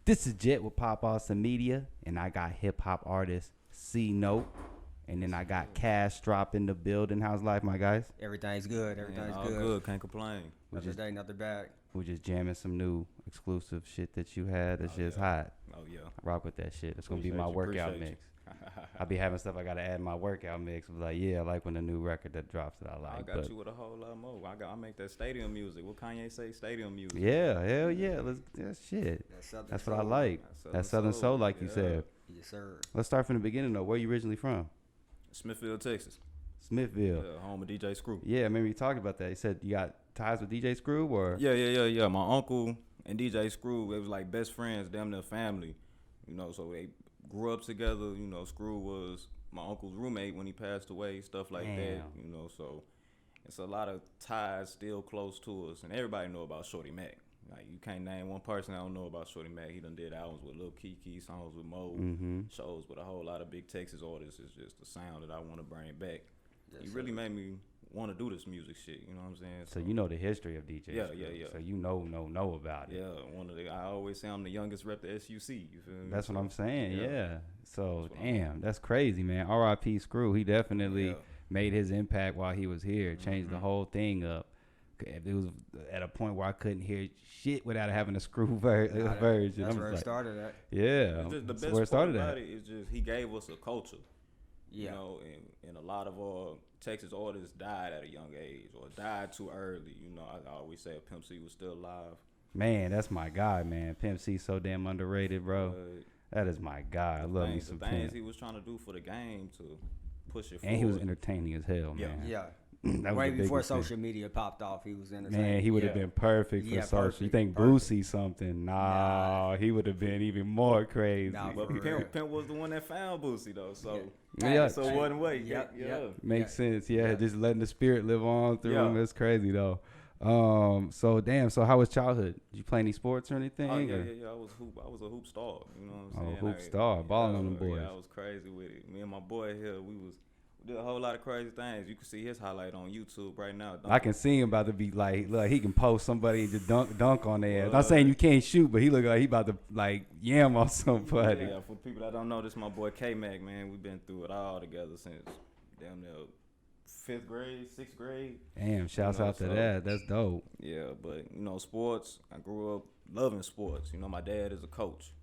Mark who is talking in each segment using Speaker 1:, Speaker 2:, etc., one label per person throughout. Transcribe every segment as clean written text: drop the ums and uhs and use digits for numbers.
Speaker 1: This is Jet with Pop Awesome Media, and I got hip hop artist Ceenote, and then I got Cashtrop in the building. How's life, my guys?
Speaker 2: Everything's good. Everything's
Speaker 3: all good. Can't complain.
Speaker 2: Another day, another bag.
Speaker 1: We're just jamming some new exclusive shit that you had. That's just hot.
Speaker 3: Oh yeah.
Speaker 1: I rock with that shit. It's gonna be my workout mix. I be having stuff I gotta add in my workout mix. I was like, yeah, I like when the new record that drops that I like.
Speaker 3: I got you with a whole lot more. I make that stadium music. What Kanye say? Stadium music.
Speaker 1: Yeah, hell yeah. That's shit. That's what I like. That Southern Soul, like you said.
Speaker 2: Yes, sir.
Speaker 1: Let's start from the beginning though. Where you originally from?
Speaker 3: Smithfield, Texas.
Speaker 1: Smithfield.
Speaker 3: Yeah, home of DJ Screw.
Speaker 1: Yeah, I remember you talking about that. You said you got ties with DJ Screw, or?
Speaker 3: Yeah. My uncle and DJ Screw, it was like best friends, damn near family. You know, so they grew up together. You know, Screw was my uncle's roommate when he passed away, stuff like that. You know, so it's a lot of ties still close to us, and everybody know about Shorty Mac. Like, you can't name one person I don't know about Shorty Mac. He done did albums with Lil Kiki, songs with Mo, shows with a whole lot of big Texas artists. It's just the sound that I want to bring back. Yes, he really made me want to do this music shit. You know what I'm saying?
Speaker 1: So you know the history of DJ.
Speaker 3: Yeah.
Speaker 1: So you know about it.
Speaker 3: Yeah, I always say I'm the youngest rep to SUC. You feel me?
Speaker 1: That's what I'm saying. Yeah. So damn, that's crazy, man. R.I.P. Screw. He definitely made his impact while he was here. Changed the whole thing up. If it was at a point where I couldn't hear shit without having a Screw version.
Speaker 2: That's where it started at.
Speaker 1: Yeah.
Speaker 3: The best part about it is just he gave us a culture. You know, and a lot of our Texas artists died at a young age or died too early. You know, I always say if Pimp C was still alive.
Speaker 1: Man, that's my guy, man. Pimp C so damn underrated, bro. That is my guy. I love me some Pimp.
Speaker 3: The things he was trying to do for the game to push it forward.
Speaker 1: And he was entertaining as hell, man.
Speaker 2: Yeah. Way before social media popped off, he was entertaining.
Speaker 1: Man, he would have been perfect for social. Perfect, you think Boosie something? Nah, he would have been even more crazy.
Speaker 3: Nah, but Pimp was the one that found Boosie, though, so...
Speaker 1: Yeah.
Speaker 3: So one way. Yeah.
Speaker 1: Makes sense. Yeah. Just letting the spirit live on through him. It's crazy though. So how was childhood? Did you play any sports or anything?
Speaker 3: Yeah. I was a hoop star. You know what I'm saying?
Speaker 1: Hoop star, balling on them boys.
Speaker 3: Yeah, I was crazy with it. Me and my boy here, we did a whole lot of crazy things. You can see his highlight on YouTube right now.
Speaker 1: I can see him about to be like, look, he can post somebody and just dunk on their ass. Not saying you can't shoot, but he look like he about to like yam on somebody.
Speaker 3: Yeah, for people that don't know, this my boy K-Mac, man. We've been through it all together since damn near 5th grade, 6th grade.
Speaker 1: Damn, shouts out to that. That's dope.
Speaker 3: Yeah, but you know, sports, I grew up loving sports. You know, my dad is a coach.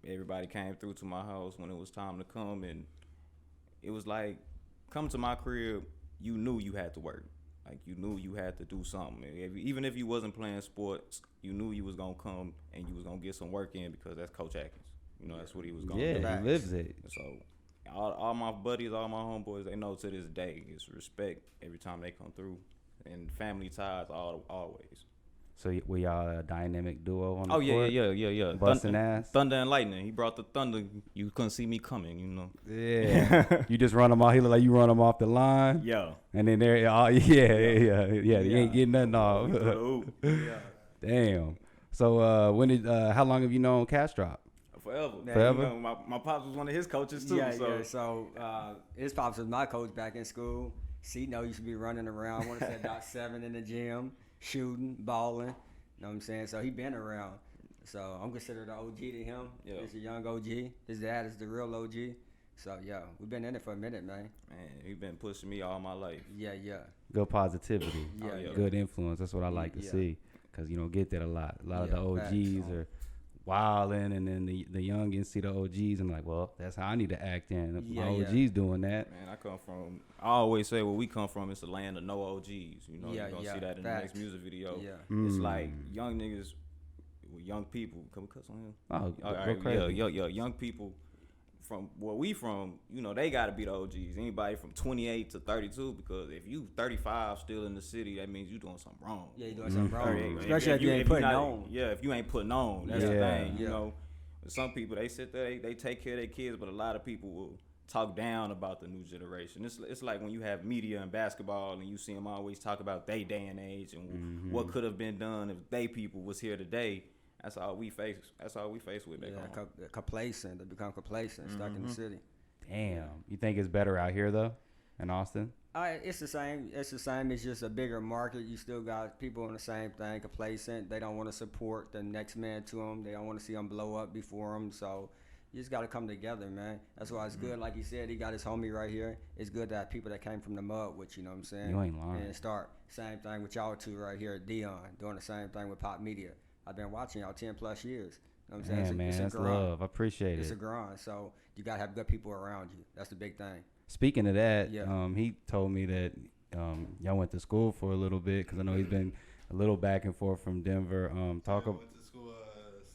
Speaker 3: Everybody came through to my house when it was time to come, and it was like, come to my crib, you knew you had to work. Like, you knew you had to do something. Even if you wasn't playing sports, you knew you was going to come and you was going to get some work in because that's Coach Atkins. You know, that's what he was going to do.
Speaker 1: Yeah, he lives it.
Speaker 3: So, all my buddies, all my homeboys, they know to this day, it's respect every time they come through. And family ties always.
Speaker 1: So were y'all a dynamic duo on the court?
Speaker 3: Yeah.
Speaker 1: Busting ass?
Speaker 3: Thunder and lightning. He brought the thunder. You couldn't see me coming, you know.
Speaker 1: Yeah. You just run them off. He look like you run them off the line.
Speaker 3: Yeah.
Speaker 1: And then there, yeah. You ain't getting nothing off.
Speaker 3: Yeah.
Speaker 1: Damn. So how long have you known Cashtrop?
Speaker 3: Forever.
Speaker 1: Forever?
Speaker 3: You know, my pops was one of his coaches too.
Speaker 2: So his pops was my coach back in school. Ceenote used to be running around. I want to say about 7 in the gym. Shooting, balling, you know what I'm saying? So he been around. So I'm considered an OG to him.
Speaker 3: Yeah.
Speaker 2: He's a young OG. His dad is the real OG. So yeah, we've been in it for a minute, man.
Speaker 3: Man, he been pushing me all my life.
Speaker 2: Yeah.
Speaker 1: Good positivity.
Speaker 2: Yeah.
Speaker 1: Good influence. That's what I like to see. Because you don't get that a lot. A lot of the OGs are wilding, and then the youngins see the OGs and like, well, that's how I need to act in. My OG's doing that.
Speaker 3: Man, I always say where we come from, it's a land of no OGs. You know, you're going to see that in the next music video.
Speaker 2: Yeah.
Speaker 3: It's like young niggas with young people. Can we cuss on him?
Speaker 1: Oh,
Speaker 3: all right, crazy. Yeah. Young people from where we from, you know, they got to be the OGs. Anybody from 28 to 32, because if you 35 still in the city, that means you doing something wrong.
Speaker 2: Yeah, you doing something wrong. Especially if you ain't putting on.
Speaker 3: Yeah, if you ain't putting on. That's the thing, you know. Some people, they sit there, they take care of their kids, but a lot of people will talk down about the new generation. It's like when you have media and basketball and you see them always talk about they day and age and what could have been done if they people was here today. That's all we face. That's all we face with.
Speaker 2: Complacent. They become complacent, stuck in the city.
Speaker 1: Damn. You think it's better out here though, in Austin?
Speaker 2: It's the same. It's the same. It's just a bigger market. You still got people on the same thing, complacent. They don't want to support the next man to them. They don't want to see them blow up before them. So you just got to come together, man. That's why it's good. Like he said, he got his homie right here. It's good to have people that came from the mud with you, know what I'm saying?
Speaker 1: You ain't lying.
Speaker 2: And start. Same thing with y'all two right here, Dion, doing the same thing with Pop Media. I've been watching y'all 10 plus years. You know what I'm saying?
Speaker 1: Man, that's love. I appreciate it.
Speaker 2: It's a grind. So you got to have good people around you. That's the big thing.
Speaker 1: Speaking of that, he told me that y'all went to school for a little bit, because I know he's been a little back and forth from Denver.
Speaker 4: I went to school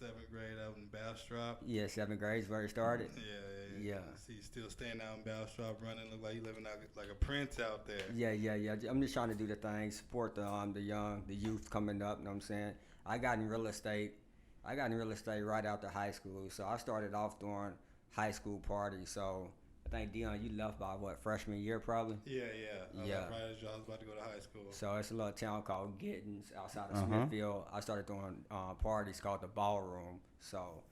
Speaker 4: 7th grade out in Bastrop.
Speaker 2: Yeah, 7th grade is where it started.
Speaker 4: Yeah. He's still staying out in Bastrop, running. Look like he living out like a prince out there.
Speaker 2: Yeah. I'm just trying to do the thing, support the young, the youth coming up. You know what I'm saying? I got in real estate right after high school. So I started off doing high school parties. So I think, Dion, you left by freshman year probably?
Speaker 4: Yeah. Right as I was about to go to high school.
Speaker 2: So it's a little town called Giddens outside of Smithfield. I started doing parties called the Ballroom. So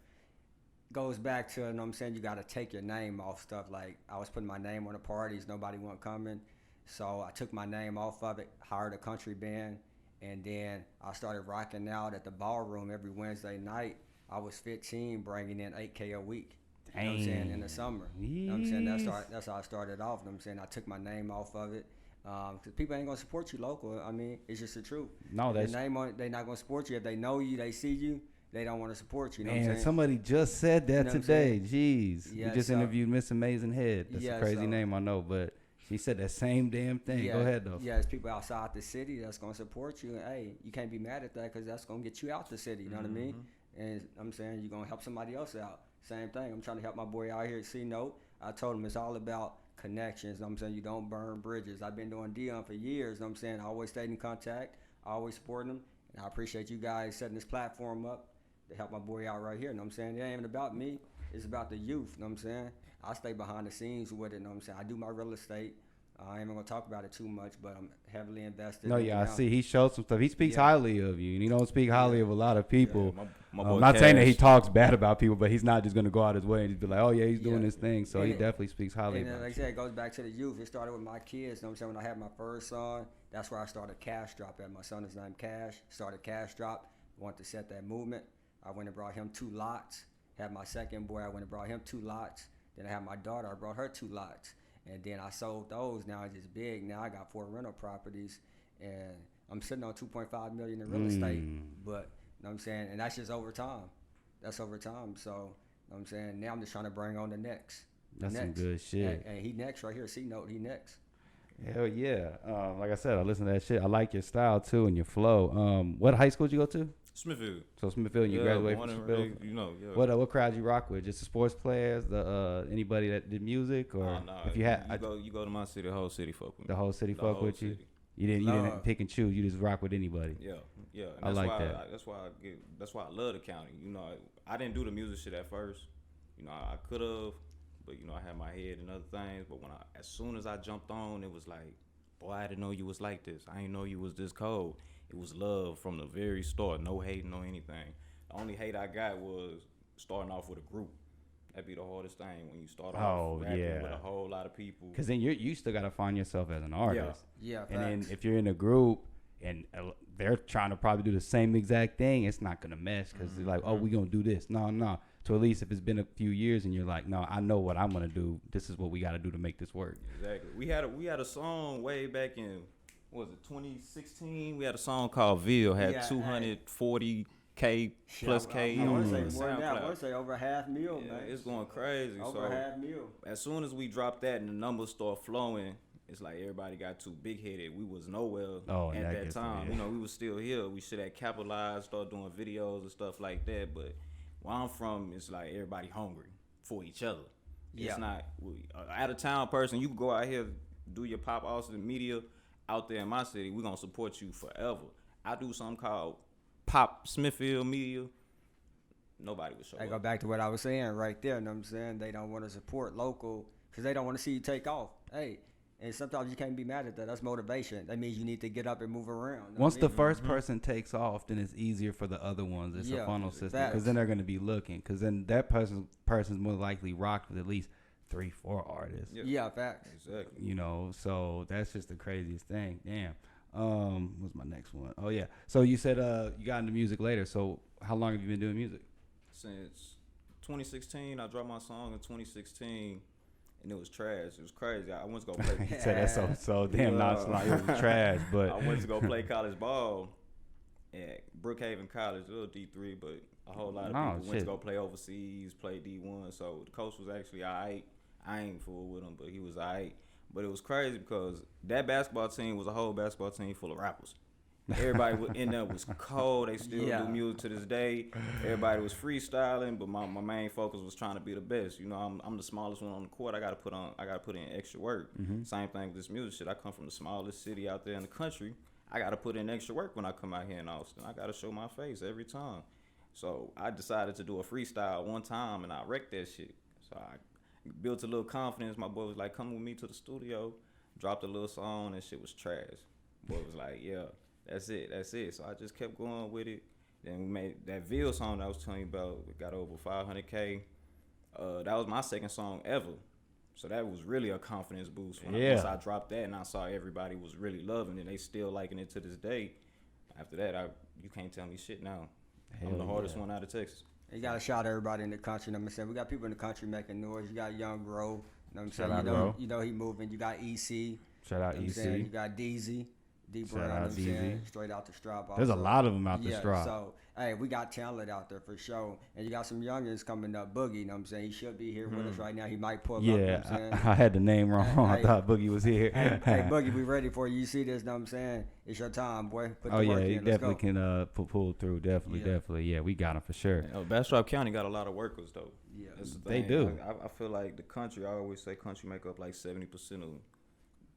Speaker 2: goes back to, you know what I'm saying, you got to take your name off stuff. Like I was putting my name on the parties, nobody wasn't coming. So I took my name off of it, hired a country band, and then I started rocking out at the Ballroom every Wednesday night. I was 15, bringing in $8K a week. You know what I'm saying, in the summer. You know what I'm saying? That's how I started off. You know what I'm saying? I took my name off of it. Because people ain't going to support you local. I mean, it's just the truth.
Speaker 1: No, that's...
Speaker 2: They're not going to support you. If they know you, they see you, they don't want to support you. You know what I'm saying?
Speaker 1: Somebody just said that, you know, today. Jeez.
Speaker 2: Yeah,
Speaker 1: we just interviewed Miss Amazing Head. That's a crazy name, I know, but she said that same damn thing. Go ahead, though.
Speaker 2: Yeah, there's people outside the city that's going to support you. And, hey, you can't be mad at that, because that's going to get you out the city. You know what I mean? And I'm saying you're going to help somebody else out. Same thing. I'm trying to help my boy out here at Ceenote. I told him it's all about connections. You know what I'm saying? You don't burn bridges. I've been doing Dion for years. You know what I'm saying? I always stayed in contact. I always supporting him. And I appreciate you guys setting this platform up to help my boy out right here. You know what I'm saying? It ain't even about me. It's about the youth. You know what I'm saying? I stay behind the scenes with it. You know what I'm saying? I do my real estate. I ain't even going to talk about it too much, but I'm heavily invested.
Speaker 1: No, I see. He showed some stuff. He speaks highly of you, and he don't speak highly of a lot of people. I'm not saying that he talks bad about people, but he's not just going to go out his way and just be like, oh, yeah, he's doing this thing. So he definitely speaks highly about
Speaker 2: like I said, it goes back to the youth. It started with my kids. You know what I'm saying? When I had my first son, that's where I started Cashtrop at. My son is named Cash. Started Cashtrop. Wanted to set that movement. I went and brought him 2 lots. Had my second boy. I went and brought him 2 lots. Then I had my daughter. I brought her 2 lots. And then I sold those. Now it's just big. Now I got 4 rental properties, and I'm sitting on $2.5 million in real estate. But you know what I'm saying, and that's just over time. That's over time. So you know what I'm saying, now I'm just trying to bring on the next.
Speaker 1: That's some good shit.
Speaker 2: And he next right here. Ceenote, he next.
Speaker 1: Hell yeah. Like I said, I listen to that shit. I like your style too and your flow. What high school did you go to?
Speaker 3: Smithfield.
Speaker 1: So Smithfield, you graduated from Smithfield. What crowd you rock with? Just the sports players, the anybody that did music, or if you had
Speaker 3: you go to my city, the whole city fuck with me.
Speaker 1: The whole city fuck with you. You didn't pick and choose. You just rock with anybody.
Speaker 3: Yeah.
Speaker 1: I like that.
Speaker 3: That's why I love the county. You know, I didn't do the music shit at first. You know, I could have, but you know, I had my head in other things. But as soon as I jumped on, it was like, boy, I didn't know you was like this. I didn't know you was this cold. It was love from the very start. No hate, no anything. The only hate I got was starting off with a group. That'd be the hardest thing when you start off rapping with a whole lot of people.
Speaker 1: Because then you still got to find yourself as an artist.
Speaker 2: Yeah.
Speaker 1: And then if you're in a group and they're trying to probably do the same exact thing, it's not going to mesh because they're like, oh, we going to do this. No. So at least if it's been a few years and you're like, no, I know what I'm going to do. This is what we got to do to make this work.
Speaker 3: Exactly. We had a song way back in, what was it, 2016? We had a song called Ville, had 240K plus K.
Speaker 2: I want to say over $500,000, man.
Speaker 3: It's going crazy.
Speaker 2: Over $500,000.
Speaker 3: As soon as we dropped that and the numbers start flowing, it's like everybody got too big headed. We was nowhere at that time. You know, we was still here. We should have capitalized, start doing videos and stuff like that. But where I'm from, it's like everybody hungry for each other. It's not out of town person. You can go out here, do your pop Austin media. Out there in my city, we're going to support you forever. I do something called Pop Smithfield Media. Nobody would show up.
Speaker 2: I go back to what I was saying right there. You know what I'm saying? They don't want to support local because they don't want to see you take off. Hey, and sometimes you can't be mad at that. That's motivation. That means you need to get up and move around.
Speaker 1: Once the first person takes off, then it's easier for the other ones. It's a funnel system because then they're going to be looking because then that person's more likely rocked with at least 3-4 artists.
Speaker 2: Yeah, facts.
Speaker 3: Exactly.
Speaker 1: You know, so that's just the craziest thing. Damn. What's my next one? Oh yeah. So you said you got into music later. So how long have you been doing music?
Speaker 3: Since 2016, I dropped my song in 2016, and it was trash. It was crazy. I went to go play.
Speaker 1: He said that's so damn nonchalant. It was trash, but
Speaker 3: I went to go play college ball at Brookhaven College, a little D3, but a whole lot of people went to go play overseas, play D1. So the coach was actually alright. I ain't fool with him, but he was alright. But it was crazy because that basketball team was a whole basketball team full of rappers. Everybody in there was cold. They still do music to this day. Everybody was freestyling, but my main focus was trying to be the best. You know, I'm the smallest one on the court. I gotta put in extra work. Same thing with this music shit. I come from the smallest city out there in the country. I gotta put in extra work when I come out here in Austin. I gotta show my face every time. So I decided to do a freestyle one time, and I wrecked that shit. So I built a little confidence. My boy was like, "Come with me to the studio." Dropped a little song, and shit was trash. Boy was like, "Yeah. That's it. So I just kept going with it. Then we made that Ville song that I was telling you about. We got over 500K. That was my second song ever. So that was really a confidence boost. Once I dropped that and I saw everybody was really loving it, and they still liking it to this day. After that, you can't tell me shit now. I'm the hardest one out of Texas.
Speaker 2: You got to shout out everybody in the country. You know what I'm saying? We got people in the country making noise. You got Young Bro. You know what I'm saying? You know he moving. You got EC.
Speaker 1: Shout out EC.
Speaker 2: You got DZ. Straight out the strap.
Speaker 1: There's a lot of them out the strap.
Speaker 2: So, hey, we got talent out there for sure. And you got some youngins coming up. Boogie, you know what I'm saying? He should be here with us right now. He might pull up. You know what I'm
Speaker 1: I had the name wrong. I thought Boogie was here.
Speaker 2: Hey, Boogie, we ready for you. You see this, you know what I'm saying? It's your time, boy. Put the work in.
Speaker 1: He definitely can pull through. Definitely. Yeah, we got him for sure.
Speaker 3: Bastrop County got a lot of workers, though.
Speaker 2: Yeah.
Speaker 1: They do.
Speaker 3: I feel like the country, I always say country make up like 70% of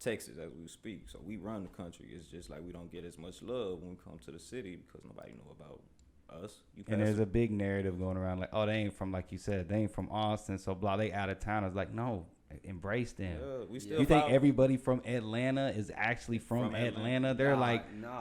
Speaker 3: Texas as we speak. So we run the country. It's just like we don't get as much love when we come to the city because nobody know about us.
Speaker 1: And there's a big narrative going around like, oh, they ain't from, like you said, they ain't from Austin, so blah, they out of town. It's like, no, embrace them. You think everybody from Atlanta is actually from Atlanta? They're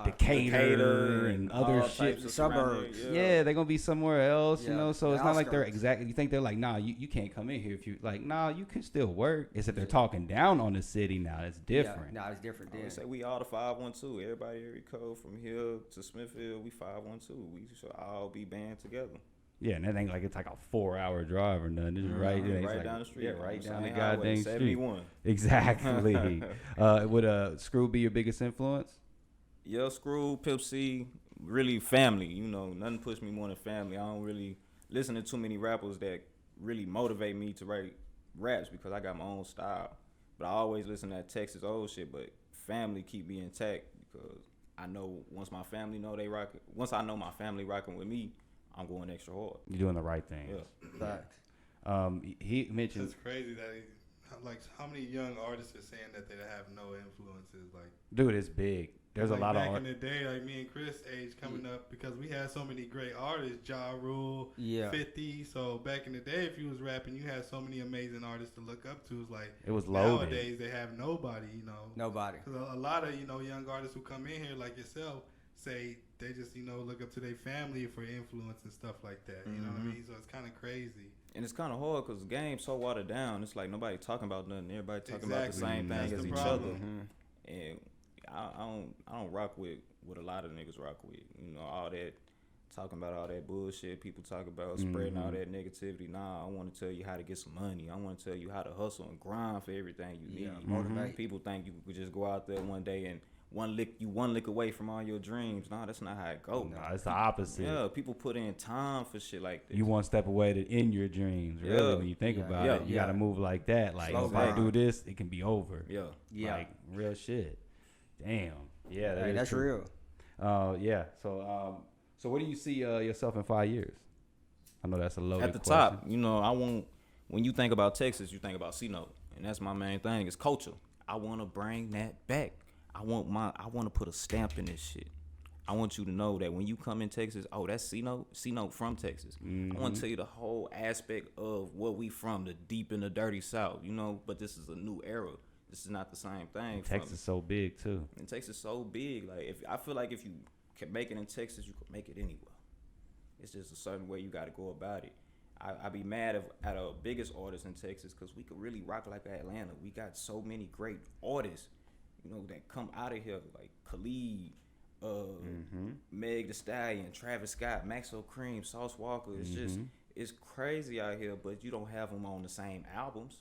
Speaker 1: Decatur and other shit.
Speaker 2: Suburbs.
Speaker 1: Yeah, they're going to be somewhere else, you know? So it's not like they're exactly, you think they're like, nah, you can't come in here if you, like, nah, you can still work. It's that they're talking down on the city now. It's different.
Speaker 2: Nah, it's different then.
Speaker 3: We say we all the 512. Everybody area code from here to Smithfield, we 512. We should all be band together.
Speaker 1: Yeah, and that ain't like it's like a 4-hour drive or nothing. It's
Speaker 3: right down the street.
Speaker 1: Yeah, right down the goddamn street.
Speaker 3: 71.
Speaker 1: Exactly. Would Screw be your biggest influence?
Speaker 3: Yeah, Screw, Pimp C, really family. You know, nothing pushed me more than family. I don't really listen to too many rappers that really motivate me to write raps because I got my own style. But I always listen to that Texas old shit. But family keep me intact because I know once my family know they rock. Once I know my family rocking with me, I'm going extra hard.
Speaker 1: You're doing the right thing.
Speaker 3: Yeah.
Speaker 1: Facts. He mentioned.
Speaker 4: It's crazy that how many young artists are saying that they have no influences. Like,
Speaker 1: dude, it's big. There's a lot of
Speaker 4: back in the day, like me and Chris age coming up because we had so many great artists, Ja Rule, 50. So back in the day, if you was rapping, you had so many amazing artists to look up to. It's like
Speaker 1: it was loaded.
Speaker 4: Nowadays they have nobody. You know,
Speaker 2: nobody.
Speaker 4: Because a lot of young artists who come in here like yourself say they just look up to their family for influence and stuff like that. You know what I mean? So it's kind of crazy.
Speaker 3: And it's kind of hard because the game's so watered down. It's like nobody talking about nothing. Everybody talking about the same thing as each other. And I don't rock with what a lot of niggas rock with. You know, all that talking about all that bullshit. People talk about spreading all that negativity. Nah, I want to tell you how to get some money. I want to tell you how to hustle and grind for everything you need.
Speaker 2: Motivate.
Speaker 3: People think you could just go out there one day and one lick away from all your dreams. Nah, that's not how it goes.
Speaker 1: Nah, it's the opposite.
Speaker 3: Yeah, people put in time for shit like this.
Speaker 1: You one step away to end your dreams. Really, when you think about it, you got to move like that. Like if I do this, it can be over.
Speaker 3: Yeah.
Speaker 1: Like real shit. Damn. Yeah,
Speaker 2: that's real.
Speaker 1: Yeah. So where do you see yourself in 5 years? I know that's a loaded
Speaker 3: At the
Speaker 1: question.
Speaker 3: top, when you think about Texas, you think about Ceenote, and that's my main thing. It's culture. I want to bring that back. I want to put a stamp in this shit. I want you to know that when you come in Texas, oh, that's Ceenote from Texas. I want to tell you the whole aspect of where we from, the deep and the dirty South, but this is a new era. This is not the same thing.
Speaker 1: And Texas is so big too.
Speaker 3: And Texas is so big. Like I feel like if you can make it in Texas, you can make it anywhere. It's just a certain way you got to go about it. I be mad at our biggest artists in Texas because we could really rock like Atlanta. We got so many great artists, you know, that come out of here like Khalid, Meg Thee Stallion, Travis Scott, Maxwell Cream, Sauce Walker. It's just it's crazy out here, but you don't have them on the same albums.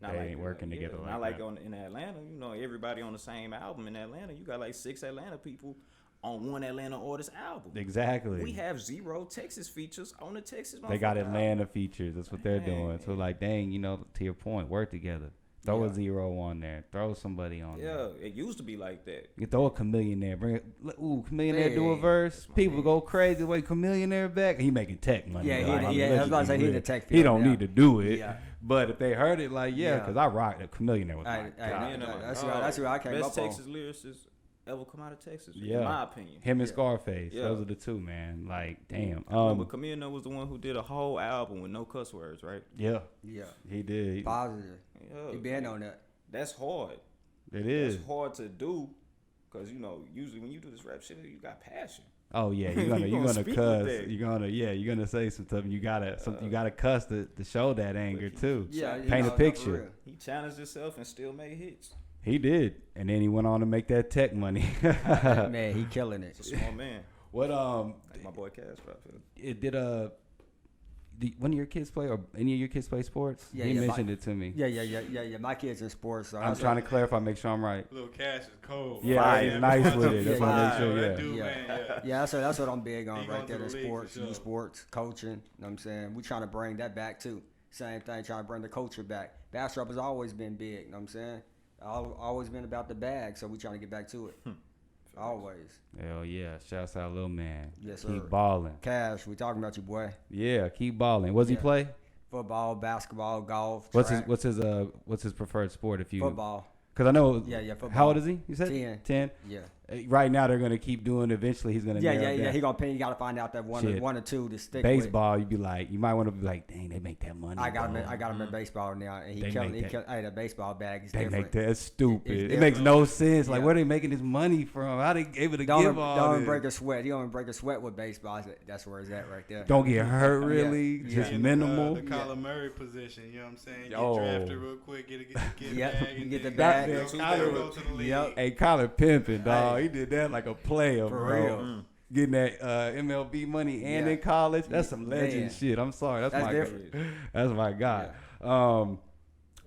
Speaker 1: Not they ain't working together like
Speaker 3: not like
Speaker 1: that.
Speaker 3: In Atlanta, you know, everybody on the same album. In Atlanta, you got like 6 Atlanta people on one Atlanta artist album.
Speaker 1: Exactly.
Speaker 3: We have 0 Texas features on the Texas.
Speaker 1: They got Atlanta features. That's what they're doing. So like, dang, you know, to your point, work together. Throw a 0 on there. Throw somebody on there.
Speaker 3: Yeah, it used to be like that.
Speaker 1: You throw a Chameleon there. Bring Chameleon do a verse. People go crazy. Wait, Chameleon there back. He making tech money.
Speaker 2: Yeah, I was about to say he the tech field.
Speaker 1: He don't need to do it. Yeah. But if they heard it, like, because I rocked the Chameleon there with my God.
Speaker 2: That's where I came up on.
Speaker 3: Best Texas lyricists ever come out of Texas, in my opinion.
Speaker 1: Him and Scarface. Those are the two, man. Like, damn.
Speaker 3: But Chameleon was the one who did a whole album with no cuss words, right?
Speaker 1: Yeah.
Speaker 2: Yeah.
Speaker 1: He did.
Speaker 2: Positive.
Speaker 3: Yeah.
Speaker 2: He been on that.
Speaker 3: That's hard.
Speaker 1: It is.
Speaker 3: It's hard to do because, you know, usually when you do this rap shit, you got passion.
Speaker 1: Oh yeah, you're gonna cuss. You're gonna say some stuff. And you gotta cuss to show that anger too.
Speaker 2: Yeah,
Speaker 1: paint a picture.
Speaker 3: He challenged himself and still made hits.
Speaker 1: He did, and then he went on to make that tech money.
Speaker 2: Man, he killing it.
Speaker 3: It's a small man.
Speaker 1: What
Speaker 3: like my boy Cashtrop.
Speaker 1: It did one of your kids play or any of your kids play sports?
Speaker 2: Yeah,
Speaker 1: he mentioned it to me.
Speaker 2: Yeah. My kids in sports. So
Speaker 1: I'm trying to clarify, make sure I'm right.
Speaker 4: Little Cash is cold.
Speaker 1: Yeah, he's nice with it. That's why I make
Speaker 4: sure.
Speaker 2: Yeah, that's what I'm big on right there. The sports,
Speaker 4: sure.
Speaker 2: youth sports, coaching. You know what I'm saying? We trying to bring that back too. Same thing, trying to bring the culture back. Bastrop has always been big. You know what I'm saying? Always been about the bag, so we trying to get back to it. Always.
Speaker 1: Hell yeah. Shouts out little man.
Speaker 2: Yes, sir.
Speaker 1: Keep balling.
Speaker 2: Cash, we talking about you, boy.
Speaker 1: Yeah, keep balling. What does he play?
Speaker 2: Football, basketball, golf.
Speaker 1: What's
Speaker 2: track.
Speaker 1: his preferred sport if you
Speaker 2: Football.
Speaker 1: Because I know.
Speaker 2: Yeah, football.
Speaker 1: How old is he? You said
Speaker 2: 10.
Speaker 1: 10?
Speaker 2: Yeah.
Speaker 1: Right now they're gonna keep doing. Eventually he's gonna.
Speaker 2: Yeah. He gonna pay. You gotta find out that one or two to stick.
Speaker 1: Baseball, you might want to be like, dang, they make that money.
Speaker 2: I got him in baseball now, and he killed. Hey, the baseball bag is
Speaker 1: different. They make that stupid.
Speaker 2: It
Speaker 1: makes no sense. Like, where are they making this money from? How they able to give all
Speaker 2: Don't
Speaker 1: this?
Speaker 2: break a sweat. You don't break a sweat with baseball. That's where it's at right there.
Speaker 1: Don't get hurt really. Just minimal.
Speaker 4: The Kyler Murray position. You know what I'm saying? Get drafted real quick. Get the
Speaker 2: bag.
Speaker 4: Go to the league.
Speaker 1: Hey, Kyler pimping, dog. He did that like a player,
Speaker 2: For
Speaker 1: bro.
Speaker 2: real.
Speaker 1: Getting that MLB money and in college. That's some legend shit. I'm sorry. That's my
Speaker 2: different.
Speaker 1: That's my guy. Yeah.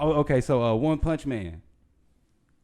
Speaker 1: Okay. So One Punch Man.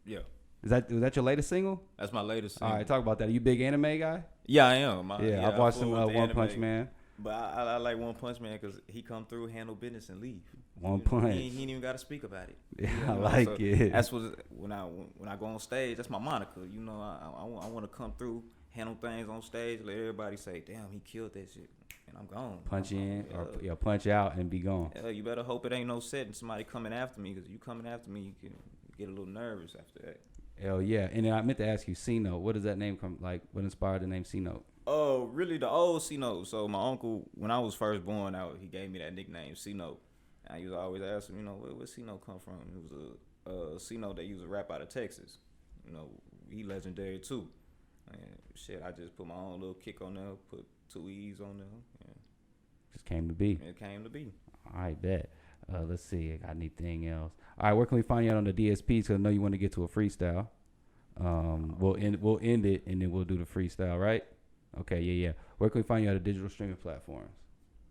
Speaker 3: Yeah.
Speaker 1: Was that your latest single?
Speaker 3: That's my latest single.
Speaker 1: All right, talk about that. Are you a big anime guy?
Speaker 3: Yeah, I am.
Speaker 1: I've watched some One Punch Man.
Speaker 3: But I like One Punch Man because he come through, handle business, and leave.
Speaker 1: One punch.
Speaker 3: He ain't even got to speak about it.
Speaker 1: Yeah, I like it.
Speaker 3: That's what when I go on stage. That's my moniker. You know, I want to come through, handle things on stage, let everybody say, "Damn, he killed that shit," and I'm gone.
Speaker 1: Punch in or punch out and be gone.
Speaker 3: Yeah, you better hope it ain't no set and somebody coming after me because you coming after me, you can get a little nervous after that.
Speaker 1: Hell yeah! And then I meant to ask you, Ceenote. What does that name come like? What inspired the name Ceenote?
Speaker 3: Oh, really? The old Ceenote. So my uncle, when I was first born, he gave me that nickname Ceenote. I used to always ask him, you know, where Ceenote come from? It was a Ceenote that used to rap out of Texas. You know, he legendary too. And shit, I just put my own little kick on there, put 2 E's on there. Yeah.
Speaker 1: Just came to be.
Speaker 3: It came to be.
Speaker 1: I bet. Let's see. I got anything else? All right, where can we find you out on the DSPs? Because I know you want to get to a freestyle. We'll end it and then we'll do the freestyle, right? Okay, yeah. Where can we find you on the digital streaming platforms?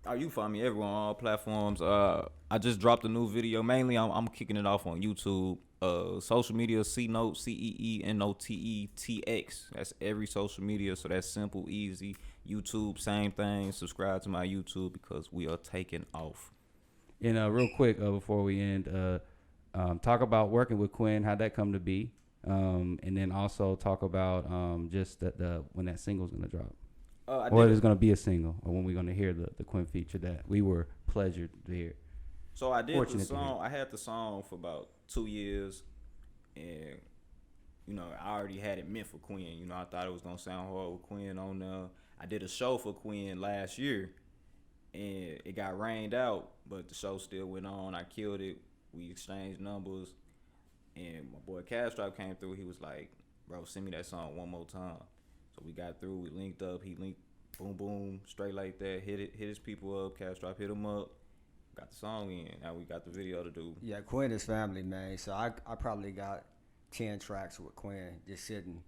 Speaker 3: Oh, you find me everywhere on all platforms. I just dropped a new video. Mainly, I'm kicking it off on YouTube. Social media, Ceenote, CeenoteTX. That's every social media, so that's simple, easy. YouTube, same thing. Subscribe to my YouTube because we are taking off.
Speaker 1: And real quick, before we end, talk about working with Quinn, how'd that come to be? And then also talk about just the when that single's gonna drop. Or it's gonna be a single, or when we're gonna hear the Quinn feature that we were pleasured to hear.
Speaker 3: So I did the song. I had the song for about 2 years, and you know I already had it meant for Quinn. You know I thought it was gonna sound hard with Quinn on there. I did a show for Quinn last year, and it got rained out, but the show still went on. I killed it. We exchanged numbers, and my boy Cashtrop came through. He was like, "Bro, send me that song one more time." So we got through. We linked up. He linked boom, boom, straight like that. Hit his people up. Cashtrop hit him up. Got the song in. Now we got the video to do.
Speaker 2: Yeah, Quinn is family, man. So I probably got 10 tracks with Quinn just sitting.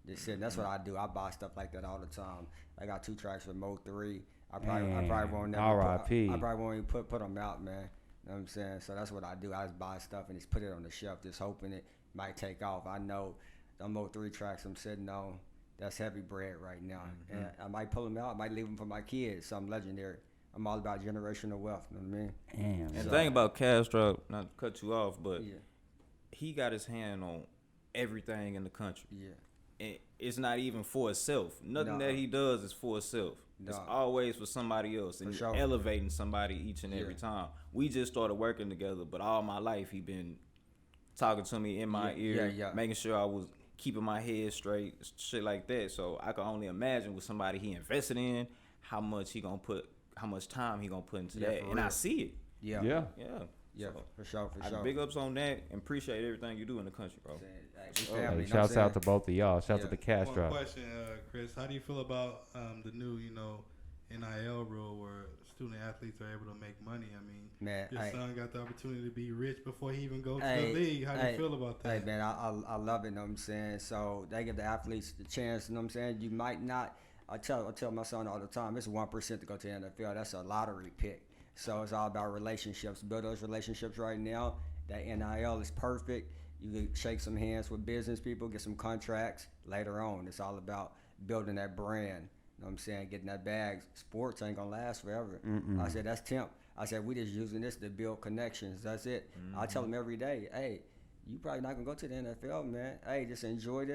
Speaker 2: That's what I do. I buy stuff like that all the time. I got 2 tracks with Mo 3. I probably won't never
Speaker 1: R.I.P.
Speaker 2: I probably won't even put them out, man. You know what I'm saying? So that's what I do. I just buy stuff and just put it on the shelf, just hoping it might take off. I know the Mo 3 tracks I'm sitting on, that's heavy bread right now. And I might pull them out. I might leave them for my kids. Something legendary. I'm all about generational wealth. You know what I mean?
Speaker 1: Damn.
Speaker 3: And the thing about Cashtrop, not to cut you off, but he got his hand on everything in the country.
Speaker 2: Yeah.
Speaker 3: And it's not even for itself. Nothing that he does is for itself. It's always for somebody else, and you're elevating somebody each and every time. We just started working together, but all my life he been talking to me in my ear, making sure I was keeping my head straight, shit like that. So I can only imagine with somebody he invested in, how much time he gonna put into that, and I see it.
Speaker 2: Yeah, so, for sure.
Speaker 3: Big ups on that, and appreciate everything you do in the country, bro.
Speaker 1: Hey, shouts out to both of y'all. Shouts out to Cashtrop.
Speaker 4: One question, Chris. How do you feel about the new, NIL rule where student athletes are able to make money? I mean,
Speaker 2: man,
Speaker 4: your son got the opportunity to be rich before he even goes to the league. How do you feel about that?
Speaker 2: Hey, man, I love it. You know what I'm saying? So they give the athletes the chance. You know what I'm saying? You might not. I tell my son all the time, it's 1% to go to the NFL. That's a lottery pick. So it's all about relationships. Build those relationships right now. That NIL is perfect. You can shake some hands with business people, get some contracts later on. It's all about building that brand. You know what I'm saying? Getting that bag. Sports ain't going to last forever. I said, that's temp. I said, we just using this to build connections. That's it. I tell them every day, hey, you probably not going to go to the NFL, man. Hey, just enjoy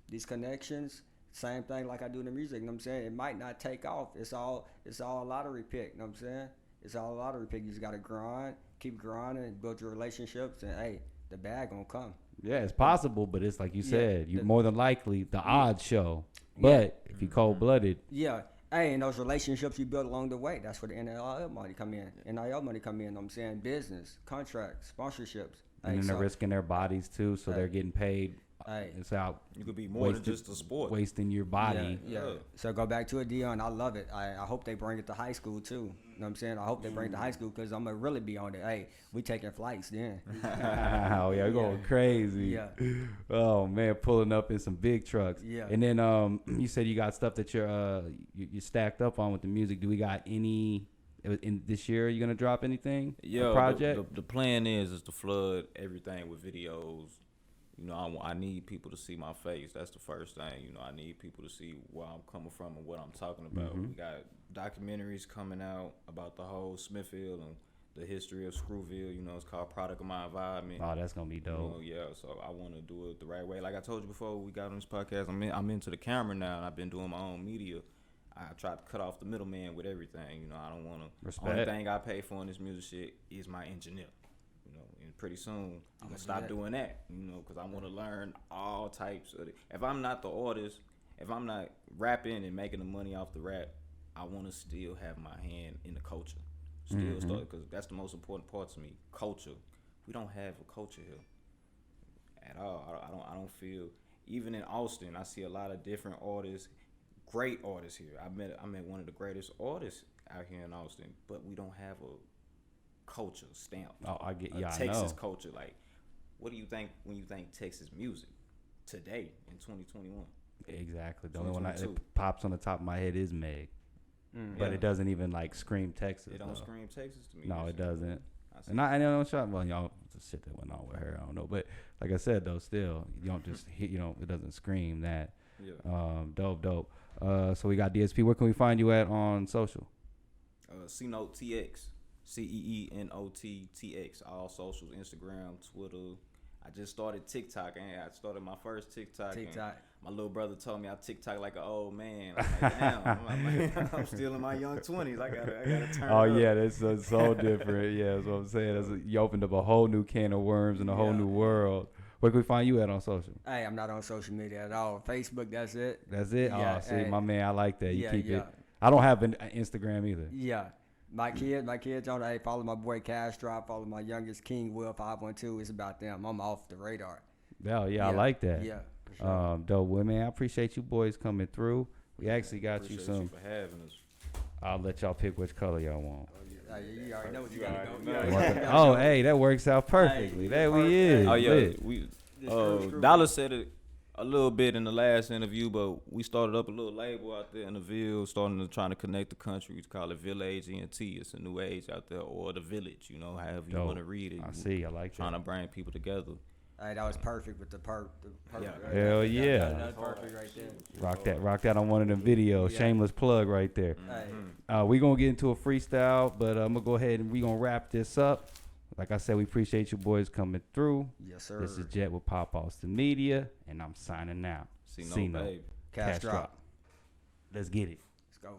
Speaker 2: these connections. Same thing like I do in the music. You know what I'm saying? It might not take off. It's all a lottery pick. You know what I'm saying? It's all a lottery pick. You just got to grind, keep grinding, build your relationships, and, hey, the bag going to come.
Speaker 1: Yeah, it's possible, but it's like you said, you more than likely the odds show. But if you cold-blooded.
Speaker 2: Yeah. Hey, and those relationships you build along the way, that's where the NIL money come in. NIL money come in, you know what I'm saying? Business, contracts, sponsorships.
Speaker 1: And then they're risking their bodies, too, so they're getting paid. It's out.
Speaker 3: You could be more than just a sport.
Speaker 1: Wasting your body.
Speaker 2: Yeah. So go back to it, Dion. I love it. I hope they bring it to high school, too. You know what I'm saying? I hope they bring it to high school because I'm going to really be on it. Hey, we taking flights then.
Speaker 1: Oh, yeah, going crazy.
Speaker 2: Yeah.
Speaker 1: Oh, man, pulling up in some big trucks.
Speaker 2: Yeah.
Speaker 1: And then you said you got stuff that you're stacked up on with the music. Do we got any... In this year, are you going to drop anything?
Speaker 3: Yeah,
Speaker 1: project?
Speaker 3: The plan is to flood everything with videos. I need people to see my face. That's the first thing. I need people to see where I'm coming from and what I'm talking about. We got documentaries coming out about the whole Smithfield and the history of Screwville. It's called Product of My Environment.
Speaker 1: Oh, that's going to be dope.
Speaker 3: So I want to do it the right way. Like I told you before we got on this podcast, I'm into the camera now, and I've been doing my own media. I try to cut off the middleman with everything. I don't want to. The only thing I pay for in this music shit is my engineer. And pretty soon I'm gonna stop doing that. Because I want to learn all types of it. If I'm not the artist, if I'm not rapping and making the money off the rap, I want to still have my hand in the culture. Still start, because that's the most important part to me. Culture. We don't have a culture here at all. I don't feel. Even in Austin, I see a lot of different artists. Great artists here. I met one of the greatest artists out here in Austin, but we don't have a culture stamp.
Speaker 1: Oh, I get. Yeah,
Speaker 3: Texas
Speaker 1: I know.
Speaker 3: culture. Like, what do you think when you think Texas music today in 2021?
Speaker 1: Exactly. The only one that pops on the top of my head is Meg, but it doesn't even scream Texas.
Speaker 3: It don't scream Texas to me.
Speaker 1: No, it doesn't. And I don't shot. Well, y'all, the shit that went on with her, I don't know. But like I said, though, still, you don't just hit. It doesn't scream that.
Speaker 3: Yeah.
Speaker 1: Dope. So we got DSP. Where can we find you at on social?
Speaker 3: Ceenote TX. Ceenote TX. All socials, Instagram, Twitter. I just started TikTok, and I started my first TikTok. My little brother told me I TikTok like an old man. I'm like, damn, I'm still in my young 20s. I gotta turn.
Speaker 1: Oh yeah, that's so different. Yeah, that's what I'm saying. You opened up a whole new can of worms and a whole new world. Where can we find you at on social?
Speaker 2: Hey, I'm not on social media at all. Facebook, that's it.
Speaker 1: That's it?
Speaker 2: Yeah,
Speaker 1: see, my man, I like that. You keep
Speaker 2: yeah.
Speaker 1: it. I don't have an Instagram either.
Speaker 2: Yeah. My kids on hey, follow my boy Cashtrop, follow my youngest King Will 512. It's about them. I'm off the radar.
Speaker 1: Yeah, I like that.
Speaker 2: Yeah. For sure.
Speaker 1: Dope. Well, man, I appreciate you boys coming through. We actually got
Speaker 3: Appreciate
Speaker 1: you some.
Speaker 3: for having us.
Speaker 1: I'll let y'all pick which color y'all want.
Speaker 2: You already know what you gotta
Speaker 3: already
Speaker 2: go.
Speaker 3: know.
Speaker 2: You already know.
Speaker 1: Oh, hey, that works out perfectly.
Speaker 2: Hey,
Speaker 1: There
Speaker 2: perfect.
Speaker 1: we is.
Speaker 3: Oh yeah,
Speaker 1: Lit.
Speaker 3: we
Speaker 2: Screw.
Speaker 3: Dollar said it a little bit in the last interview, but we started up a little label out there in the Ville, starting to trying to connect the country. We call it Village ENT. It's a new age out there, or the Village. You know, however you want to read it.
Speaker 1: I see. I like that.
Speaker 3: Trying to bring people together.
Speaker 2: Hey, that was perfect with the perk.
Speaker 3: Yeah.
Speaker 1: Hell yeah.
Speaker 2: That's perfect right there.
Speaker 1: Rock that on one of them videos.
Speaker 2: Yeah.
Speaker 1: Shameless plug right there.
Speaker 2: Hey.
Speaker 1: We gonna get into a freestyle, but I'm gonna go ahead and we gonna wrap this up. Like I said, we appreciate you boys coming through.
Speaker 2: Yes, sir.
Speaker 1: This is Jet with Pop Austin Media, and I'm signing out.
Speaker 3: Ceenote, baby.
Speaker 2: Cashtrop.
Speaker 1: Let's get it.
Speaker 2: Let's go.